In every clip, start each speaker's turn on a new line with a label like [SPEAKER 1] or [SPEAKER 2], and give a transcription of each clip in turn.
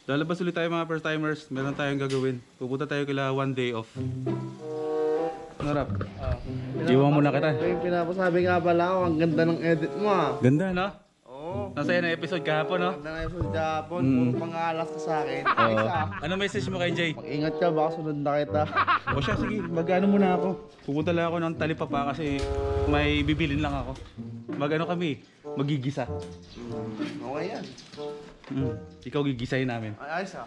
[SPEAKER 1] Lalabas ulit tayo mga first timers. Meron tayong gagawin. Pupunta tayo kila one day off. Narap. Iwan mo na kita.
[SPEAKER 2] Yung pinapasabi nga pala ako, ang ganda ng edit mo ah.
[SPEAKER 1] Ganda, no?
[SPEAKER 2] Oo.
[SPEAKER 1] Nasa yan ang episode kahapon, no?
[SPEAKER 2] Ganda na yung sa Japon, puro pangalas ka sa akin.
[SPEAKER 1] Ano message mo kay Jay?
[SPEAKER 2] Mag-ingat ka, baka sunod na kita.
[SPEAKER 1] O siya, sige. Mag-ano muna ako. Pupunta lang ako ng Talipapa kasi may bibilin lang ako. Mag-ano kami? Magigisa.
[SPEAKER 2] Okay yan.
[SPEAKER 1] Ikaw gigisahin namin.
[SPEAKER 2] Ay, ayos ah.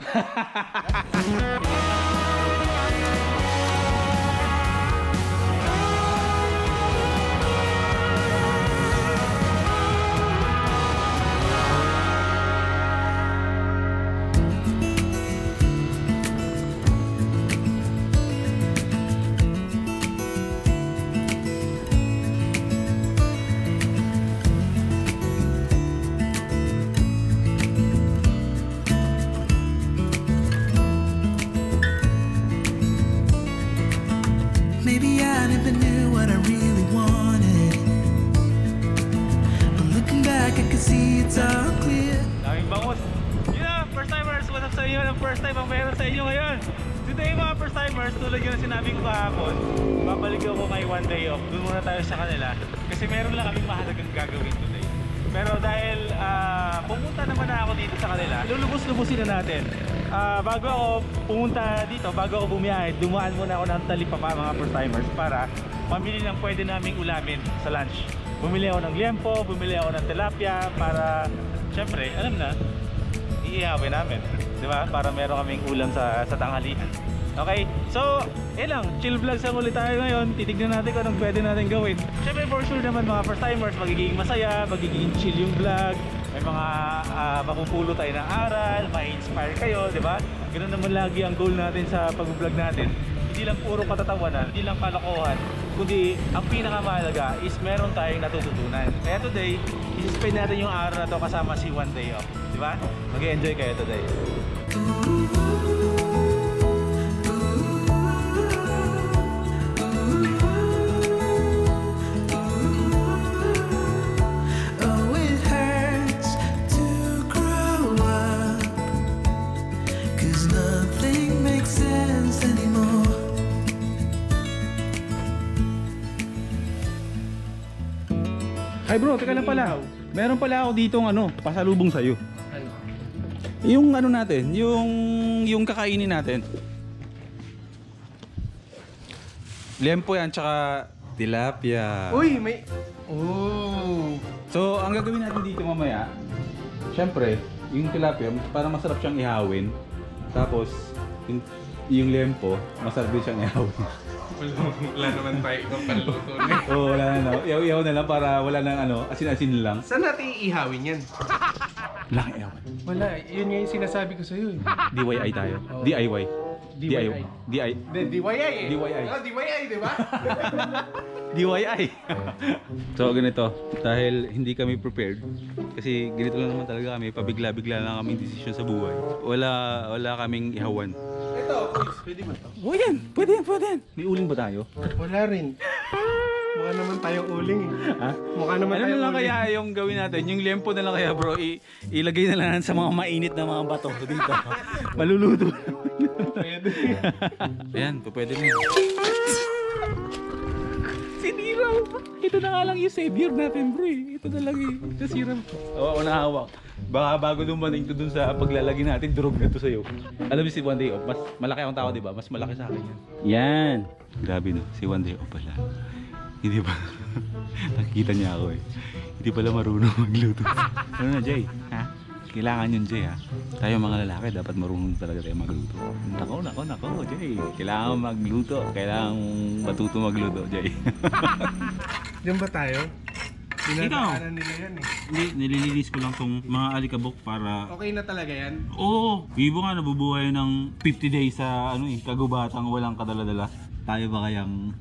[SPEAKER 3] Maybe I never knew what I really wanted, but looking back I can see it's all clear.
[SPEAKER 1] Daming bangus. Yun na, first timers. What's up sa inyo? Ang first time ang meron sa inyo ngayon. Today mga first timers, tulad yun ang sinabi ko kahapon, babalik ako kay one day off. Doon muna tayo sa kanila. Kasi meron lang kaming mahalagang gagawin today. Pero dahil pumunta naman na ako dito sa kanila, lulubos-lubusin na natin. Bago ako pumunta dito, bago ako bumiyahe, dumaan muna ako ng Talipapa mga first timers para pamili ng pwede naming ulamin sa lunch. Bumili ako ng liempo, bumili ako ng tilapia para, syempre, alam na, iihawin namin, di ba? Para meron kaming ulam sa tanghalian. Okay, so, lang, chill vlogs ang ulit tayo ngayon. Titignan natin kung anong pwede natin gawin. Syempre, for sure naman mga first timers, magiging masaya, magiging chill yung vlog. May mga mapupulo tayo ng aral, ma-inspire kayo, di ba? Ganun naman lagi ang goal natin sa pag-vlog natin. Hindi lang puro katatawanan, hindi lang kalokohan, kundi ang pinakamahalaga is meron tayong natututunan. Kaya today, isi-spend natin yung araw na to kasama si One Day Off, di ba? Mag-enjoy kayo today.
[SPEAKER 3] Oh, it hurts to grow up, 'cause nothing makes sense anymore.
[SPEAKER 1] Ay bro, teka lang pala. Meron pala ako ditong pasalubong sa'yo. Ano? Yung natin, yung kakainin natin. Liempo yan, tsaka tilapia.
[SPEAKER 2] Uy, may... Oh.
[SPEAKER 1] So, ang gagawin natin dito mamaya, syempre, yung tilapia, para masarap siyang ihawin. Tapos, yung liempo, masarap din siyang ihawin.
[SPEAKER 2] Wala naman tayo ibang panluto na.
[SPEAKER 1] Oo, wala na. Ihaw na lang para wala nang asin-asin lang.
[SPEAKER 2] Saan natin iihawin yan?
[SPEAKER 1] Wala kang ihawin.
[SPEAKER 4] Wala, yun nga yung sinasabi ko sa'yo eh.
[SPEAKER 1] DIY tayo. DIY.
[SPEAKER 4] DIY.
[SPEAKER 1] DIY.
[SPEAKER 2] DIY eh.
[SPEAKER 1] DIY.
[SPEAKER 2] Oh, DIY, di ba?
[SPEAKER 1] DIY. So ganito, dahil hindi kami prepared, kasi ganito lang naman talaga kami, pabigla-bigla lang kami desisyon sa buhay. Wala kaming ihawan.
[SPEAKER 2] Ito, pwede ba ito?
[SPEAKER 1] O yan, pwede yan. May uling ba tayo?
[SPEAKER 2] Wala rin. Mukha naman tayong uling eh.
[SPEAKER 1] Ha?
[SPEAKER 2] Mukha naman
[SPEAKER 1] Ano na
[SPEAKER 2] tayong
[SPEAKER 1] lang
[SPEAKER 2] uling.
[SPEAKER 1] kaya yung gawin natin? Yung liempo na lang kaya bro, ilagay na lang sa mga mainit na mga bato dito. Maluluto.
[SPEAKER 2] Pwede.
[SPEAKER 1] Ayan, pwede mo. Sinira mo pa. Ito na nga lang yung savior natin bro eh. Ito na lang eh. Nasira mo. Oo, nahawak. Baka bago dumating to dun sa paglalagay natin, durog na to sa'yo. Alam mo si One Day Off, mas malaki ang tao diba? Mas malaki sa akin yan. Yan! Grabe no, si One Day Off pala. Hindi ba? Nakikita niya ako eh. Hindi pala marunong magluto. Ano na Jay? Ha? Kailangan yun Jay ha? Tayo mga lalaki dapat marunong talaga tayo magluto. Nako Jay. Kailangan magluto. Kailangan matuto magluto Jay.
[SPEAKER 2] Diyan ba tayo? Dinadaanan nila yan eh.
[SPEAKER 1] Hindi, nililinis ko lang tong mga alikabok para...
[SPEAKER 2] Okay na talaga yan?
[SPEAKER 1] Oo! Vivo nga nabubuhay ng 50 days sa kagubatang walang kadala-dala. Tayo ba kayang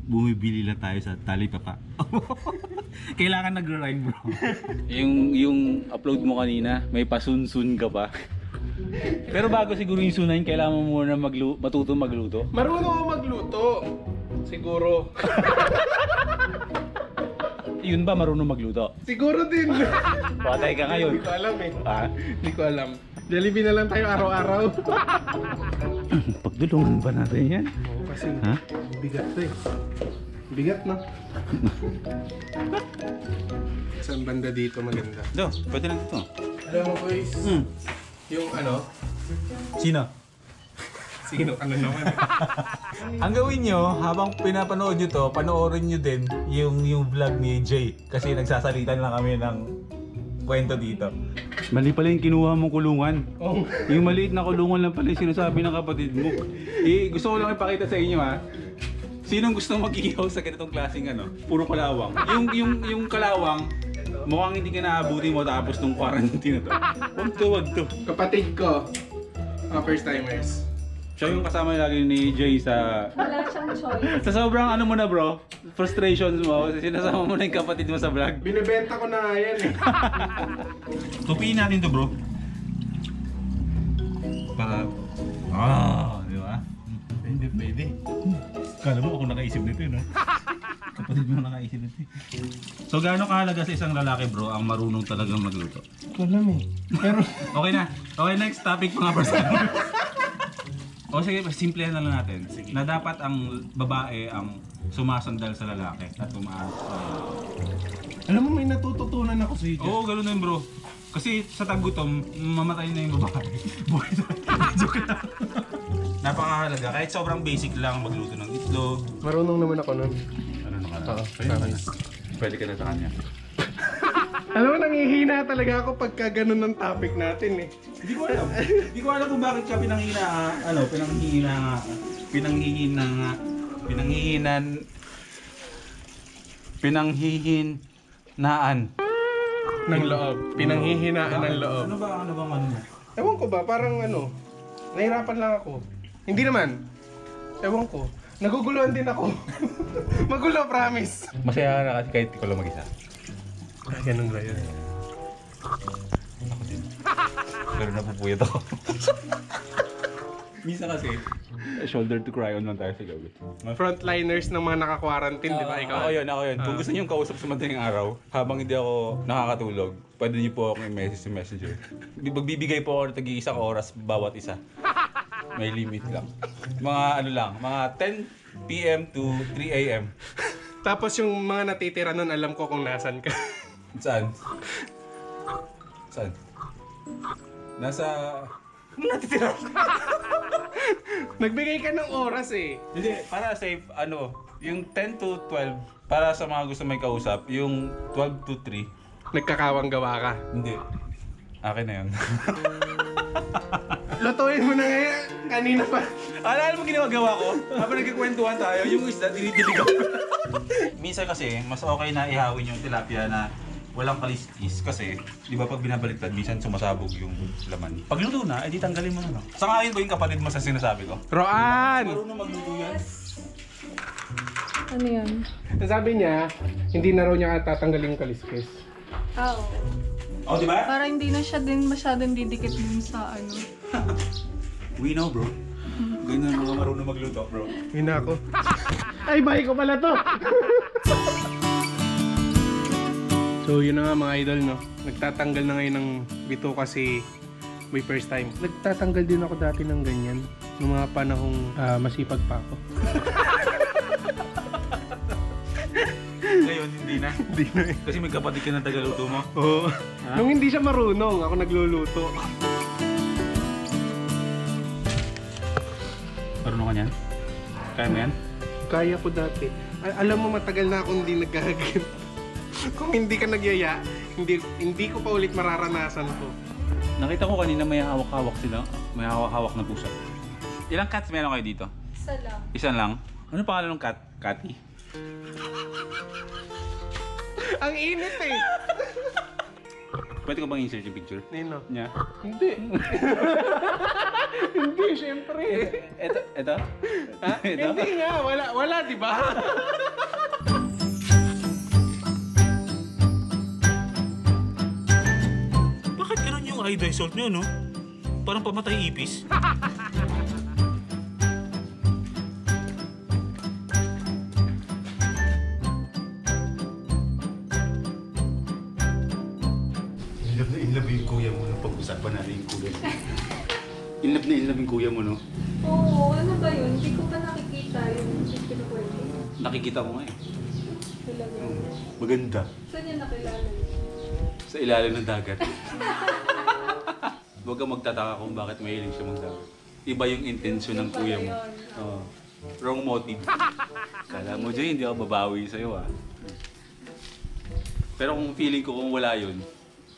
[SPEAKER 1] bumibili lang tayo sa Talipapa? Kailangan nag-grind bro. yung upload mo kanina, may pasunsun ka pa. Pero bago siguro yung sunahin, kailangan mo muna matuto magluto.
[SPEAKER 2] Marunong ako magluto. Siguro.
[SPEAKER 1] Yun ba marunong magluto?
[SPEAKER 2] Siguro din.
[SPEAKER 1] Patay ka ngayon.
[SPEAKER 2] Hindi ko alam eh.
[SPEAKER 1] Ha?
[SPEAKER 2] Hindi ko alam. Jollibee na lang tayo araw-araw.
[SPEAKER 5] Pagdulungan ba natin yan?
[SPEAKER 2] Oo, kasi
[SPEAKER 5] Ha?
[SPEAKER 2] bigat to eh. Bigat no? Saan banda dito maganda?
[SPEAKER 5] Do, pwede lang dito.
[SPEAKER 2] Alam mo boys, yung ano?
[SPEAKER 1] Sino?
[SPEAKER 2] Sino ka na naman?
[SPEAKER 1] Ang gawin nyo, habang pinapanood nyo to, panoorin nyo din yung vlog ni Jay. Kasi nagsasalitan lang kami ng kwento dito.
[SPEAKER 5] Mali pala yung kinuha mong kulungan.
[SPEAKER 2] Oh.
[SPEAKER 5] Yung maliit na kulungan lang pala yung sinasabi ng kapatid mo. Gusto ko lang ipakita sa inyo ha. Sinong gusto mag-ihaw sa ganitong klaseng ano? Puro kalawang. Yung kalawang, mukhang hindi ka naabuti mo tapos nung quarantine na to. Wag to.
[SPEAKER 2] Kapatid ko, first timers.
[SPEAKER 5] Siya yung kasama lagi ni Jay sa...
[SPEAKER 6] Wala siyang choice.
[SPEAKER 5] Sa sobrang ano mo na bro, frustrations mo, sinasama mo na yung kapatid mo sa vlog.
[SPEAKER 2] Binibenta ko na nga yan eh.
[SPEAKER 5] Tupiin natin to bro. Para... di ba?
[SPEAKER 2] Hindi pwede.
[SPEAKER 5] Kala mo ako nakaisip nito no? Kapatid mo nakaisip nito. So gaano kahalaga sa isang lalaki bro ang marunong talagang magluto?
[SPEAKER 2] Alam eh. Pero...
[SPEAKER 5] Okay na. Okay, next topic mga person. O sige, simple na lang natin. Na dapat ang babae ang sumasandal sa lalaki at umaano sa lalaki.
[SPEAKER 2] Alam mo, may natututunan ako sa iyo.
[SPEAKER 5] Oo, gano'n na yun bro. Kasi sa taggutom, mamatay na yung babae. Buhay na. Joke lang. Napakahalaga. Kahit sobrang basic lang magluto ng itlog.
[SPEAKER 2] Marunong naman ako nun.
[SPEAKER 5] Ano na ka na?
[SPEAKER 2] Oo,
[SPEAKER 5] Pwede ka na. Pwede ka na sa kanya.
[SPEAKER 2] Alam mo, nangihina talaga ako pagka ganun ng topic natin eh.
[SPEAKER 5] Hindi ko alam. Hindi ko alam kung bakit ka pinanghihinaan
[SPEAKER 2] Ng loob. Pinanghihinaan ng loob.
[SPEAKER 5] Ano bang ano mo?
[SPEAKER 2] Ewan ko ba, parang ano, nahirapan lang ako. Hindi naman. Ewan ko. Naguguluhan din ako. Magulo, promise.
[SPEAKER 5] Masaya ka na kasi kahit ikaw lang mag-isa.
[SPEAKER 2] Ay, ganun ba yun?
[SPEAKER 5] Pero napupuyat ako. Minsan kasi, shoulder to cry on lang tayo sa gabi.
[SPEAKER 2] Frontliners ng mga naka-quarantine, di ba ikaw?
[SPEAKER 5] Ako yun. Kung gusto niyo kausap sa madaling araw, habang hindi ako nakakatulog, pwede niyo po ako i-message sa messenger. Magbibigay po ako ng tag-iisang oras bawat isa. May limit lang. Mga ano lang, mga 10 PM to 3 AM.
[SPEAKER 2] Tapos yung mga natitira nun, alam ko kung nasan ka.
[SPEAKER 5] Saan? Nasa... Natitira.
[SPEAKER 2] Nagbigay ka ng oras eh.
[SPEAKER 5] Hindi, para safe, yung 10 to 12, para sa mga gusto may kausap, yung 12 to 3,
[SPEAKER 2] Nagkakawang gawa ka.
[SPEAKER 5] hindi. Akin na yun.
[SPEAKER 2] Lutuin mo na ngayon. Kanina pa.
[SPEAKER 5] Alala mo ginagawa ko? Habang nagkikwentuhan tayo, yung isda, dinidilig ako. Minsan kasi, mas okay na ihawin yung tilapia na walang kaliskis kasi, di ba pag binabaliktad, minsan sumasabog yung laman. Pag luto na, edi tanggalin mo na. Sangayon ko yung kapatid mo sa sinasabi ko.
[SPEAKER 2] Roan!
[SPEAKER 5] Marunong magluto yan.
[SPEAKER 6] Ano yun?
[SPEAKER 2] Sabi niya, hindi na raw niya tatanggalin yung kaliskis.
[SPEAKER 6] Oo.
[SPEAKER 5] Oh, di ba?
[SPEAKER 6] Para hindi na siya din masyadong didikit dun sa ano.
[SPEAKER 5] We know, bro. Ganyan ang mga marunong magluto, bro.
[SPEAKER 2] Yun na ako. Ay, bahay ko pala to! So yun na nga mga idol, no? Nagtatanggal na ngayon ng bito kasi may first time. Nagtatanggal din ako dati ng ganyan. Noong mga panahong masipag pa ako.
[SPEAKER 5] Ngayon, hindi na.
[SPEAKER 2] Hindi na eh.
[SPEAKER 5] Kasi may kapatid ka na tagaluto mo.
[SPEAKER 2] Oo. Nung hindi siya marunong, ako nagluluto.
[SPEAKER 5] Marunong ka niyan? Kaya mo yan?
[SPEAKER 2] Kaya ko dati. Alam mo, matagal na akong hindi nagkakagin. Kung hindi ka nagyaya, hindi ko pa ulit mararanasan to.
[SPEAKER 5] Nakita ko kanina may hawak-hawak sila. May hawak-hawak na pusa. Ilang cats meron kayo dito?
[SPEAKER 6] Isa lang.
[SPEAKER 5] Isa lang? Ano pangalan ng cat? Cathy?
[SPEAKER 2] Ang init eh!
[SPEAKER 5] Pwede ko bang insert yung picture?
[SPEAKER 2] Nino?
[SPEAKER 5] Niya?
[SPEAKER 2] Hindi. Hindi, syempre.
[SPEAKER 5] Ito?
[SPEAKER 2] Ha? Hindi nga, wala, di ba?
[SPEAKER 5] Bakit ganun yung iodine salt nyo, no? Parang pamatay ipis. In love yung kuya mo nung pag-usapan natin yung kuya mo. In love yung kuya mo, no?
[SPEAKER 6] Oo, ano ba yun? Hindi ko pa nakikita yung pinukwento.
[SPEAKER 5] Nakikita ko nga eh.
[SPEAKER 6] Talaga.
[SPEAKER 5] Maganda.
[SPEAKER 6] Saan niya nakilala yun?
[SPEAKER 5] Sa ilalim ng dagat. Huwag kang magtataka kung bakit mahilig siya magdagat. Iba yung intensyon ng kuya mo. Oo. Wrong motive. Kala mo dyan, hindi ako babawi sa'yo ah. Pero kung feeling ko kung wala yun,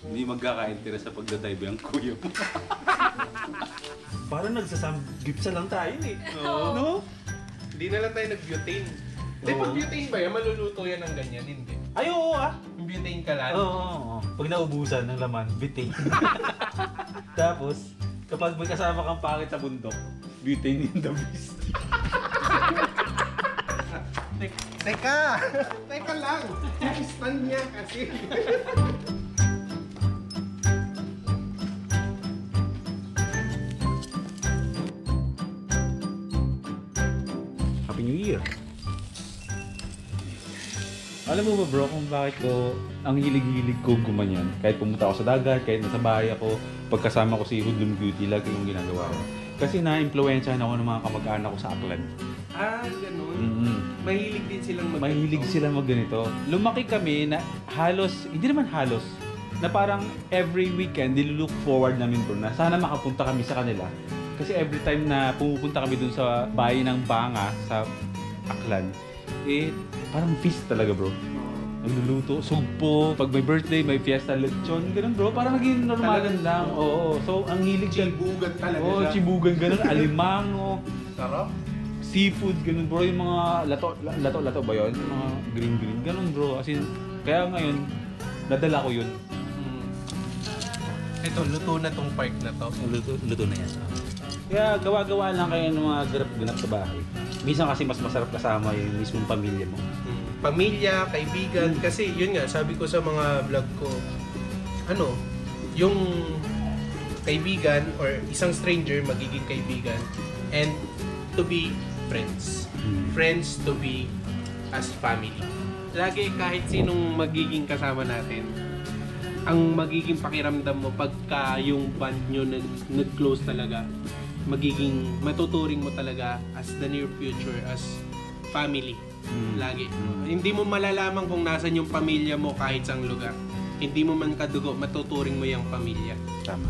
[SPEAKER 5] hindi magkaka-interest sa pagdadive ang kuya mo. Parang nagsasamgipsa lang tayo eh.
[SPEAKER 2] Oo.
[SPEAKER 5] No?
[SPEAKER 2] Hindi na lang tayo nag-butane. Hindi,
[SPEAKER 5] Oo.
[SPEAKER 2] pag butane ba yan, maluluto yan ng ganyan, hindi.
[SPEAKER 5] Ay, oo ah.
[SPEAKER 2] Yung butane ka lang.
[SPEAKER 5] Oo. Pag naubusan ng laman, butane. Tapos, kapag may kasama kang pangit sa bundok, butane in the beast.
[SPEAKER 2] Teka! Teka lang! Yung stand niya kasi.
[SPEAKER 5] Happy New Year! Alam mo ba bro kung bakit ko ang hilig-hilig ko gumanyan? Kahit pumunta ako sa dagat, kahit nasa bahay ako, pagkasama ko si Hoodlum Beauty, lagi yung ginagawa ko. Kasi na-influensyahan ako ng mga kamag-anak ko sa Aklan.
[SPEAKER 2] Ah, ganun.
[SPEAKER 5] Mm-hmm.
[SPEAKER 2] Mahilig din silang mag-
[SPEAKER 5] Mahilig sila magganito. Lumaki kami na halos, hindi naman halos, na parang every weekend, nilook forward namin bro na sana makapunta kami sa kanila. Kasi every time na pumupunta kami dun sa bahay ng Banga, sa Aklan, eh, parang feast talaga bro. Nagluluto, sugpo, pag may birthday, may fiesta, lechon, ganun bro. Parang naging normalan lang. Oo. So, ang hilig siya.
[SPEAKER 2] Chibugan talaga
[SPEAKER 5] Oo,
[SPEAKER 2] siya.
[SPEAKER 5] chibugan ganun, alimango,
[SPEAKER 2] Sarap.
[SPEAKER 5] seafood, ganun bro. Yung mga lato ba yun? Yung mga green, ganun bro. As in, kaya ngayon, nadala ko yun.
[SPEAKER 2] Ito, luto na tong park na to.
[SPEAKER 5] Luto na yan. Kaya gawa-gawa lang kayo ng mga ganap sa bahay. Minsan kasi mas masarap kasama yung mismong pamilya mo.
[SPEAKER 2] Pamilya, kaibigan, kasi yun nga, sabi ko sa mga vlog ko, ano, yung kaibigan or isang stranger magiging kaibigan and to be friends. Friends to be as family. Lagi kahit sinong magiging kasama natin, ang magiging pakiramdam mo pagka yung band nyo nag-close talaga, magiging matuturing mo talaga as the near future as family. Lagi. Hindi mo malalaman kung nasan yung pamilya mo kahit saang lugar. Hindi mo man kadugo, matuturing mo yung pamilya.
[SPEAKER 5] Tama.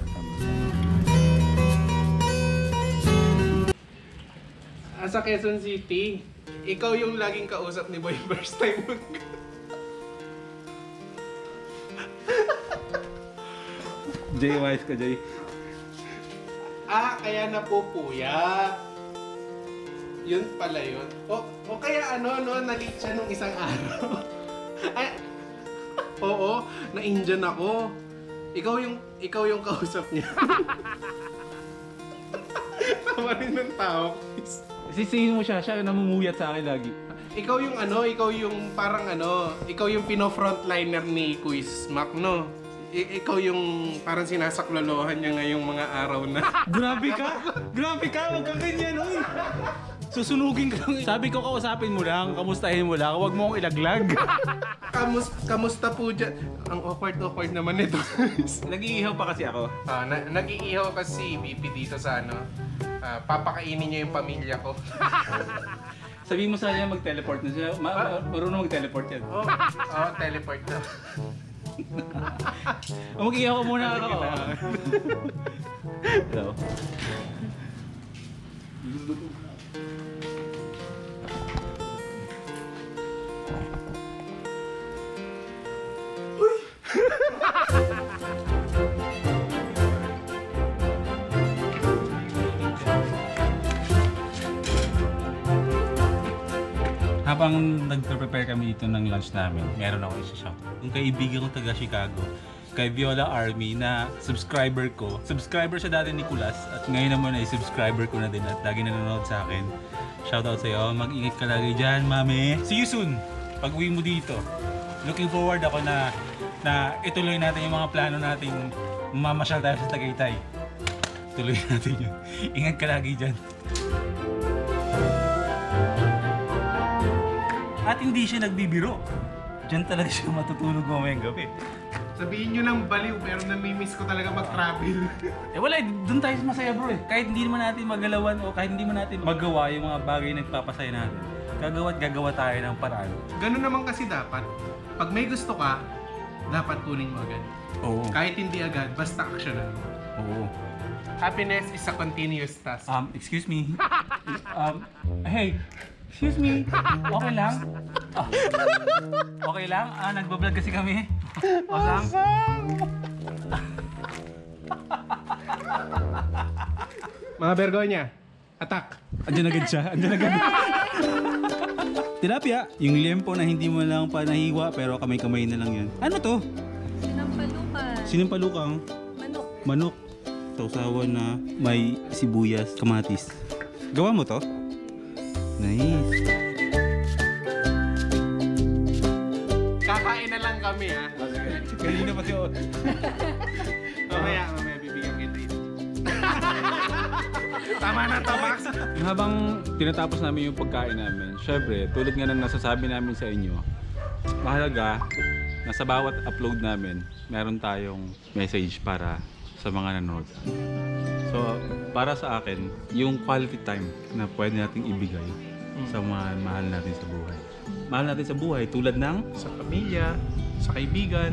[SPEAKER 2] Sa Quezon City, ikaw yung laging kausap ni Boy first time mo.
[SPEAKER 5] Jay, wise ka Jay.
[SPEAKER 2] Kaya napupuyat. Yun pala yun. O kaya na-late siya nung isang araw. Oo, na-Indian ako. Ikaw yung kausap niya. Tama rin ng tao.
[SPEAKER 5] Sisihin mo siya namumuyat sa akin lagi.
[SPEAKER 2] Ikaw yung parang ikaw yung pino-frontliner ni Quiz Mac, no? Ikaw yung parang sinasaklolohan niya ngayong mga araw na.
[SPEAKER 5] Grabe ka, wag kang ganyan, oy. Susunugin ka lang. Sabi ko kausapin mo lang, kamustahin mo lang, huwag mo akong ilaglag.
[SPEAKER 2] Kamusta po dyan? Ang awkward naman nito.
[SPEAKER 5] Nag-iihaw pa kasi ako.
[SPEAKER 2] Nag-iihaw kasi BP dito sa papakainin niya yung pamilya ko.
[SPEAKER 5] Sabihin mo sa kanya mag-teleport na siya. Marunong mag-teleport yan.
[SPEAKER 2] Oo, teleport na.
[SPEAKER 5] Mag-iihaw ka muna ako. Hello. Habang nag-prepare kami dito ng lunch namin, meron ako isa-shout. Yung kaibigan ko taga Chicago, kay Viola Army na subscriber ko. Subscriber siya dati ni Nicolas at ngayon naman ay subscriber ko na din at lagi nanonood sa akin. Shoutout sa'yo, mag-ingat ka lagi dyan, mami. See you soon! Pag uwi mo dito. Looking forward ako na ituloy natin yung mga plano nating mamasyal tayo sa Tagaytay. Tuloy natin yun. Ingat ka lagi dyan. At hindi siya nagbibiro. Diyan talaga siya matutulog mamayang gabi.
[SPEAKER 2] Sabihin nyo ng baliw, pero namimiss ko talaga mag-travel.
[SPEAKER 5] Eh wala, doon tayo masaya bro eh. Kahit hindi naman natin magalawan o kahit hindi man natin magawa yung mga bagay na nagpapasaya natin, gagawa tayo ng paraan.
[SPEAKER 2] Ganun naman kasi dapat. Pag may gusto ka, dapat kunin mo agad.
[SPEAKER 5] Oo.
[SPEAKER 2] Kahit hindi agad, basta actionan mo.
[SPEAKER 5] Oo.
[SPEAKER 2] Happiness is a continuous task.
[SPEAKER 5] Excuse me. Hey, excuse me. Okay lang? Okay lang? Nagbablog kasi kami. Awesome.
[SPEAKER 2] Mga Bergonya, attack!
[SPEAKER 5] Andiyan agad siya. Andiyan agad. Tilapia, yung liempo na hindi mo lang pa nahiwa pero kamay-kamay na lang yun. Ano to?
[SPEAKER 6] Sinampalukan.
[SPEAKER 5] Sinampalukang
[SPEAKER 6] Manok.
[SPEAKER 5] manok. Sausawan na may sibuyas, kamatis. Gawa mo to? Nice.
[SPEAKER 2] Kakain na lang kami ha.
[SPEAKER 5] Kanina pa siya.
[SPEAKER 2] Mamaya bibigyan kita. Tama na to, Max.
[SPEAKER 7] Habang tinatapos namin yung pagkain namin, syempre, tulad nga ng nasasabi namin sa inyo, mahalaga na sa bawat upload namin, meron tayong message para sa mga nanonood. So, para sa akin, yung quality time na pwede nating ibigay sa mga mahal natin sa buhay. Mahal natin sa buhay tulad ng
[SPEAKER 2] Sa pamilya, sa kaibigan,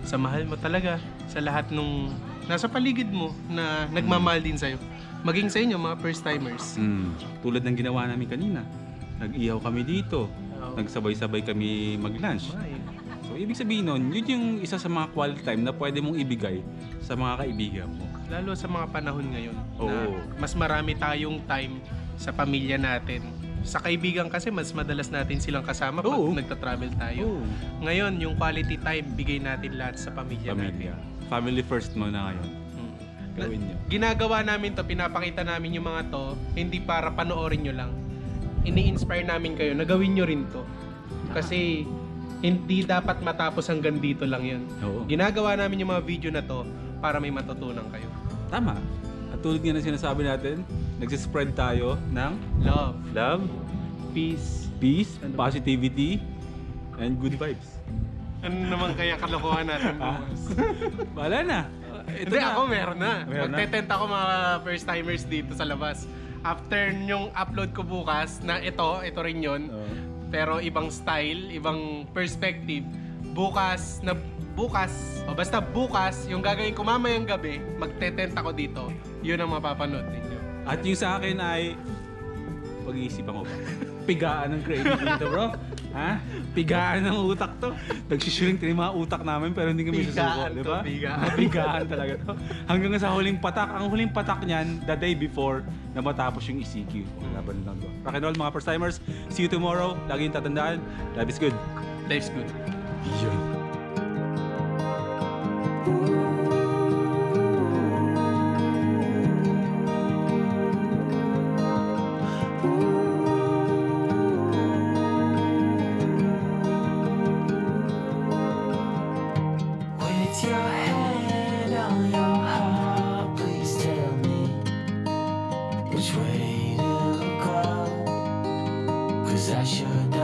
[SPEAKER 2] sa mahal mo talaga, sa lahat nung nasa paligid mo na nagmamahal din sa'yo. Maging sa inyo, mga first-timers.
[SPEAKER 7] tulad ng ginawa namin kanina. Nag-ihaw kami dito.
[SPEAKER 2] Oo.
[SPEAKER 7] Nagsabay-sabay kami mag-lunch. So, ibig sabihin nun, yun yung isa sa mga quality time na pwede mong ibigay sa mga kaibigan mo.
[SPEAKER 2] Lalo sa mga panahon ngayon na
[SPEAKER 7] Oo.
[SPEAKER 2] mas marami tayong time sa pamilya natin. Sa kaibigan kasi mas madalas natin silang kasama pag
[SPEAKER 7] Oo.
[SPEAKER 2] nagta-travel tayo.
[SPEAKER 7] Oo.
[SPEAKER 2] Ngayon, yung quality time, bigay natin lahat sa pamilya
[SPEAKER 7] Pamilya.
[SPEAKER 2] natin.
[SPEAKER 7] Family first mo na ngayon.
[SPEAKER 2] Mm.
[SPEAKER 7] Gawin nyo.
[SPEAKER 2] Ginagawa namin to, pinapakita namin yung mga to, hindi para panoorin nyo lang. Ini-inspire namin kayo na gawin nyo rin to. Kasi hindi dapat matapos hanggang dito lang yun.
[SPEAKER 7] Oo.
[SPEAKER 2] Ginagawa namin yung mga video na to para may matutunan kayo.
[SPEAKER 7] Tama. At tulad nga na sinasabi natin, nagsispread tayo ng
[SPEAKER 2] Love,
[SPEAKER 7] love,
[SPEAKER 2] peace.
[SPEAKER 7] peace, positivity, and good vibes.
[SPEAKER 2] Ano naman kaya kalokohan natin bukas?
[SPEAKER 7] Wala na. Ito
[SPEAKER 2] Hindi,
[SPEAKER 7] na.
[SPEAKER 2] ako meron na.
[SPEAKER 7] Meron na?
[SPEAKER 2] Magte-tent ako mga first timers dito sa labas. After yung upload ko bukas na ito rin yun.
[SPEAKER 7] Oo.
[SPEAKER 2] Pero ibang style, ibang perspective. Bukas, basta bukas, yung gagawin ko mamayang gabi, magte-tent ako dito. Yun ang mapapanood ninyo.
[SPEAKER 7] At yung sa akin ay pag-iisipan ko ba? Pigaan ng creativity dito, bro. Ha? Pigaan ng utak to. Nagsishuring tayo yung mga utak namin pero hindi kami susuko,
[SPEAKER 2] Pigaan
[SPEAKER 7] di
[SPEAKER 2] to,
[SPEAKER 7] ba?
[SPEAKER 2] pigaan.
[SPEAKER 7] Pigaan talaga to. Hanggang sa huling patak. Ang huling patak niyan, the day before na matapos yung ECQ. Laban lang to. Rock and roll mga first timers. See you tomorrow. Lagi yung tatandaan. Life is good.
[SPEAKER 2] Life's good.
[SPEAKER 7] Yun.
[SPEAKER 3] With your hand on your heart, please tell me which way to go. 'Cause I sure don't